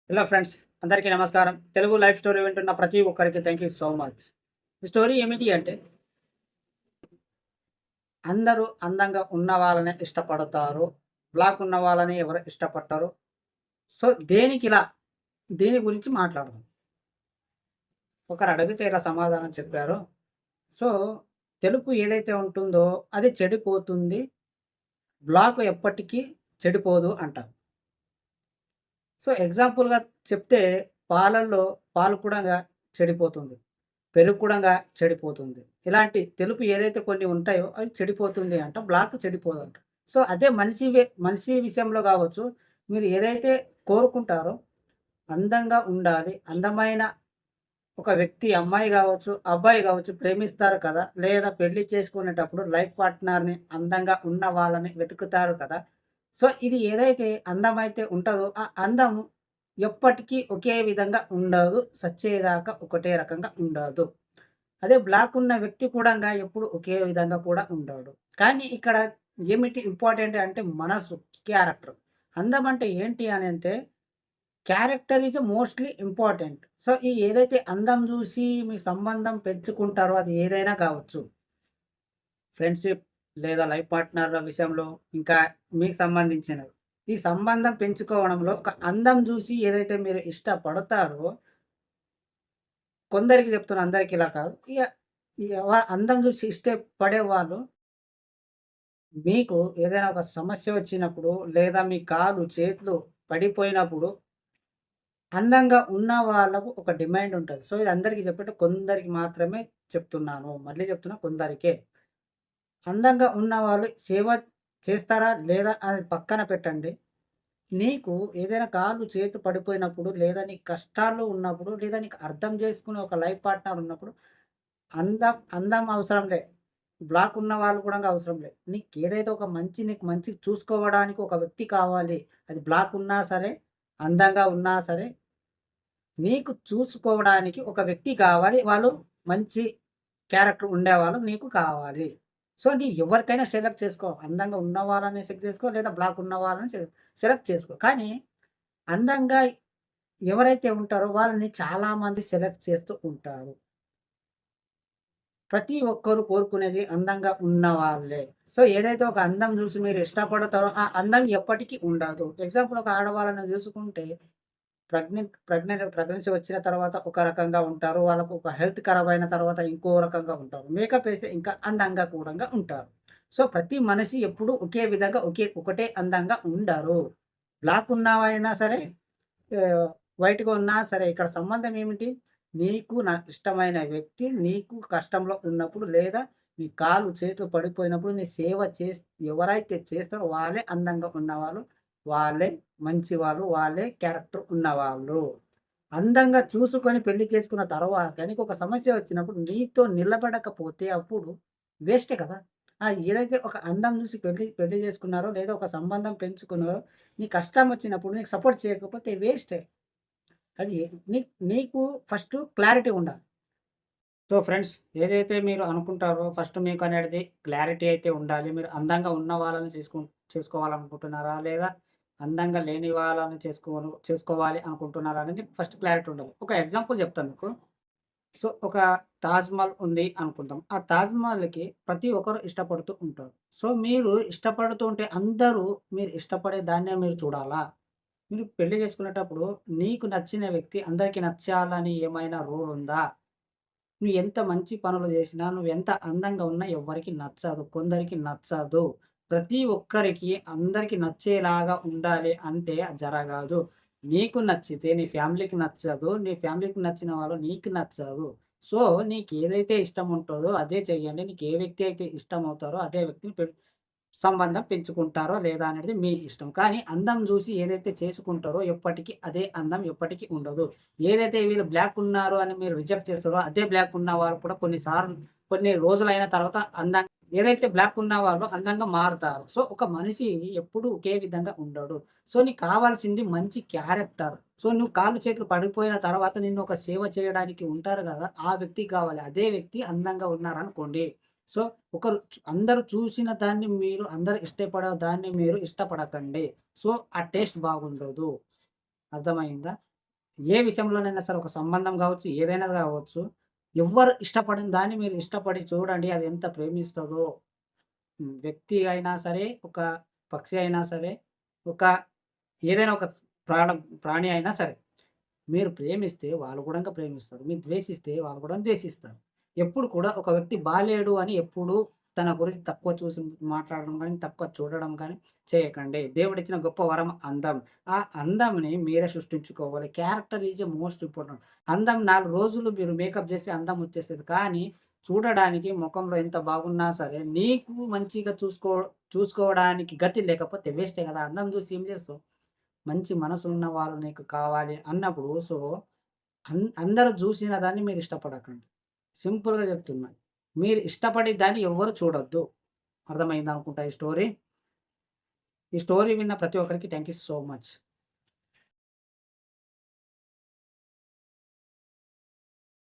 Hello friends, అందరికీ నమస్కారం. Telugu life story వింటున్న ప్రతి ఒక్కరికి థ్యాంక్ యూ సో మచ్. ఈ స్టోరీ ఏమిటి అంటే, అందరూ అందంగా ఉన్న వాళ్ళనే ఇష్టపడతారు. బ్లాక్ ఉన్న వాళ్ళని ఎవరు ఇష్టపడతారు. సో, దేనికిలా? దీని గురించి మాట్లాడదాం. ఒకరు అడిగితే ఇలా సమాధానం చెప్పారు. సో, తెలుపు ఏదైతే ఉంటుందో అది చెడిపోతుంది. బ్లాక్ ఎప్పటికీ చెడిపోదు అంటారు. సో, ఎగ్జాంపుల్‌గా చెప్తే పాలల్లో పాలు కూడంగా చెడిపోతుంది. పెరుగు కూడంగా చెడిపోతుంది. ఇలాంటి తెలుపు ఏదైతే కొన్ని ఉంటాయో అవి చెడిపోతుంది అంట. బ్లాక్ చెడిపోదంట. సో, అదే మనిషి విషయంలో గావచ్చు, మీరు ఏదైతే కోరుకుంటారో అందంగా ఉండాలి. అందమైన ఒక వ్యక్తి అమ్మాయి గావచ్చు, అబ్బాయి గావచ్చు ప్రేమిస్తారు కదా! లేదా పెళ్లి చేసుకునేటప్పుడు లైఫ్ పార్ట్నర్‌ని అందంగా ఉన్న వాళ్ళని వెతుకుతారు కదా! సో, ఇది ఏదైతే అందమైతే ఉంటదో, ఆ అందం ఎప్పటికీ ఒకే విధంగా ఉండదు. సచ్చేదాకా ఒకటే రకంగా ఉండదు. అదే బ్లాక్ ఉన్న వ్యక్తి కూడంగా ఎప్పుడు ఒకే విధంగా కూడా ఉండడు. కానీ ఇక్కడ ఏమిటి ఇంపార్టెంట్ అంటే మనసు, క్యారెక్టర్. అందం అంటే ఏంటి అనంటే character is mostly important. So, ఈ ఏదైతే అందం జూసి మీ సంబంధం పెంచుకుంటారో అది ఏదైనా కావచ్చు. ఫ్రెండ్‌షిప్ లేదా లైఫ్ పార్ట్నర్‌ల విషయంలో ఇంకా మీకు సంబంధించినవి. ఈ సంబంధం పెంచుకోవడంలో ఒక అందం జూసి ఏదైతే మీరు ఇష్టపడతారో కొందరికి చెప్తున్నా అందరికి ఇలా కాదు. అందం జూసి ఇష్టపడేవాళ్ళు మీకు ఏదైనా ఒక సమస్య వచ్చినప్పుడు లేదా మీ కాళ్ళు, చేతులు పడిపోయినప్పుడు అందంగా ఉన్న వాళ్ళకు ఒక డిమాండ్ ఉంటది. సో, ఇది అందరికి చెప్పేట్టు కొందరికి మాత్రమే చెప్తున్నాను. మళ్ళీ చెప్తున్నా కొందరికే. అందంగా ఉన్నవాళ్ళు సేవ చేస్తారా? లేదా? అని పక్కన పెట్టండి. నీకు ఏదైనా కాలు, చేతి పడిపోయినప్పుడు, లేదా నీకు కష్టాల్లో ఉన్నప్పుడు, లేదా నీకు అర్థం చేసుకునే ఒక లైఫ్ పార్ట్నర్ ఉన్నప్పుడు, అందం అవసరం లే. బ్లాక్ ఉన్న వాళ్ళు కూడా అవసరం లే. నీకేదైతే ఒక నీకు మంచి చూసుకోవడానికి ఒక వ్యక్తి కావాలి. అది బ్లాక్ ఉన్నా సరే, అందంగా ఉన్నా సరే, నీకు చూసుకోవడానికి ఒక వ్యక్తి కావాలి. వాళ్ళు మంచి క్యారెక్టర్ ఉండేవాళ్ళు నీకు కావాలి. సో, ఎవరికైనా సెలెక్ట్ చేసుకో. అందంగా ఉన్న వాళ్ళని సెలెక్ట్ చేసుకో. లేదా బ్లాక్ ఉన్న వాళ్ళని సెలెక్ట్ చేసుకో. కానీ అందంగా ఎవరైతే ఉంటారో వాళ్ళని చాలామంది సెలెక్ట్ చేస్తూ ఉంటారు. ప్రతి ఒక్కరు కోరుకునేది అందంగా ఉన్నవాళ్ళే. సో, ఏదైతే ఒక అందం చూసి మీరు ఇష్టపడతారో ఆ అందం ఎప్పటికి ఉండదు. ఎగ్జాంపుల్ ఒక ఆడవాళ్ళని చూసుకుంటే ప్రెగ్నెన్సీ వచ్చిన తర్వాత ఒక రకంగా ఉంటారు. వాళ్ళకు ఒక హెల్త్ ఖరాబ్ అయిన తర్వాత ఇంకో రకంగా ఉంటారు. మేకప్ ఏస్తే ఇంకా అందంగా కూడంగా ఉంటారు. సో, ప్రతి మనిషి ఎప్పుడు ఒకే విధంగా ఒకటే అందంగా ఉండరు. బ్లాక్ ఉన్నవైనా సరే ఆహ్, వైట్‌గా ఉన్నా సరే ఇక్కడ సంబంధం ఏమిటి? నీకు ఇష్టమైన వ్యక్తి నీకు కష్టంలో ఉన్నప్పుడు లేదా నీ కాలు, చేతులు పడిపోయినప్పుడు నీ సేవ ఎవరైతే చేస్తారో వాళ్ళే అందంగా ఉన్నవాళ్ళు. వాళ్ళే మంచివాళ్ళు. వాళ్ళే క్యారెక్టర్ ఉన్నవాళ్ళు. అందంగా చూసుకొని పెళ్లి చేసుకున్న తర్వాత నీకొక సమస్య వచ్చినప్పుడు నీతో నిలబడకపోతే అప్పుడు వేస్టే కదా! ఏదైతే ఒక అందం చూసి పెళ్లి పెళ్లి చేసుకున్నారో లేదా ఒక సంబంధం పెంచుకున్నారో నీ కష్టం వచ్చినప్పుడు నీకు సపోర్ట్ చేయకపోతే వేస్టే. అది నీకు ఫస్టు క్లారిటీ ఉండాలి. సో, ఫ్రెండ్స్ ఏదైతే మీరు అనుకుంటారో ఫస్ట్ మీకనేటిది క్లారిటీ అయితే ఉండాలి. మీరు అందంగా ఉన్న వాళ్ళని చేసుకోవాలనుకుంటున్నారా? లేదా అందంగా లేని వాళ్ళని చేసుకోవాలి అనుకుంటున్నారా? అనేది ఫస్ట్ క్లారిటీ ఉండాలి. ఒక ఎగ్జాంపుల్ చెప్తాను మీకు. సో, ఒక తాజ్‌మహల్ ఉంది అనుకుందాం. ఆ తాజ్‌మహల్‌కి ప్రతి ఒక్కరు ఇష్టపడుతూ ఉంటారు. సో, మీరు ఇష్టపడుతూ ఉంటే అందరూ మీరు ఇష్టపడే దాన్నే మీరు చూడాలా? మీరు పెళ్లి చేసుకునేటప్పుడు నీకు నచ్చిన వ్యక్తి అందరికి నచ్చాలని ఏమైనా రూల్ ఉందా? నువ్వు ఎంత మంచి పనులు చేసినా, నువ్వెంత అందంగా ఉన్నా ఎవ్వరికీ నచ్చదు. కొందరికి నచ్చదు. ప్రతి ఒక్కరికి అందరికి నచ్చేలాగా ఉండాలి అంటే జరగదు. నీకు నచ్చితే నీ ఫ్యామిలీకి నచ్చదు. నీ ఫ్యామిలీకి నచ్చిన వాళ్ళు నీకు నచ్చదు. సో, నీకేదైతే ఇష్టం ఉంటదో అదే చెయ్యండి. నీకు ఏ వ్యక్తి అయితే ఇష్టమవుతారో అదే వ్యక్తిని సంబంధం పెంచుకుంటారో లేదా అనేది మీ ఇష్టం. కానీ అందం జూసి ఏదైతే చేసుకుంటారో ఎప్పటికి అదే అందం ఎప్పటికి ఉండదు. ఏదైతే వీళ్ళు బ్లాక్ ఉన్నారు అని మీరు రిజెక్ట్ చేస్తారో అదే బ్లాక్ ఉన్నవారు కూడా కొన్ని రోజులైన తర్వాత ఏదైతే బ్లాక్ ఉన్నవారో అందంగా మారుతారు. సో, ఒక మనిషి ఎప్పుడూ ఒకే విధంగా ఉండడు. సో, నీకు కావాల్సింది మంచి క్యారెక్టర్. సో, నువ్వు కాళ్ళు చేతులు పడిపోయిన తర్వాత నిన్ను ఒక సేవ చేయడానికి ఉంటారు గదా! ఆ వ్యక్తి కావాలి. అదే వ్యక్తి అందంగా ఉన్నారనుకోండి. సో, అందరూ చూసిన దాన్ని అందరూ ఇష్టపడే దాన్ని మీరు ఇష్టపడకండి. సో, ఆ టేస్ట్ బాగుండదు. అర్థమైందా? ఏ విషయంలోనైనా సరే ఒక సంబంధం గావచ్చు, ఏదైనా గావచ్చు. ఎవ్వరు ఇష్టపడని దాన్ని మీరు ఇష్టపడి చూడండి. అది ఎంత ప్రేమిస్తదో. వ్యక్తి అయినా సరే, ఒక పక్షి అయినా సరే, ఒక ఏదైనా ఒక ప్రాణి అయినా సరే. మీరు ప్రేమిస్తే వాళ్ళు గూడంగా ప్రేమిస్తారు. మీరు ద్వేషిస్తే వాళ్ళు కూడా ద్వేషిస్తారు. ఎప్పుడు కూడా ఒక వ్యక్తి బాలేడు అని ఎప్పుడు తన గురించి తక్కువ చూసి మాట్లాడడం గాని, తక్కువ చూడడం గాని చేయకండి. దేవుడిచ్చిన గొప్ప వరం అందం. ఆ అందంని మీరే సృష్టించుకోవాలి. Character is a most important. అందం 4 రోజులు మీరు మేకప్ చేసి అందం వచ్చేస్తది. కానీ చూడడానికి మొఖంలో ఎంత బాగున్నా సరే, నీకు మంచిగా చూసుకోవడానికి గతి లేకపోతే వేస్టే కదా! అందం చూసి ఏం చేస్తావు? మంచి మనసున్న వాళ్ళు నీకు కావాలి అన్నప్పుడు అందరూ జూసిన దాన్ని మీరు ఇష్టపడకండి. సింపుల్‌గా చెప్తున్నా. మీరు ఇష్టపడే దాన్ని ఎవ్వరు చూడొద్దు. అర్థమైందనుకుంటా ఈ స్టోరీ. ఈ స్టోరీ విన్న ప్రతి ఒక్కరికి థాంక్ యూ సో మచ్.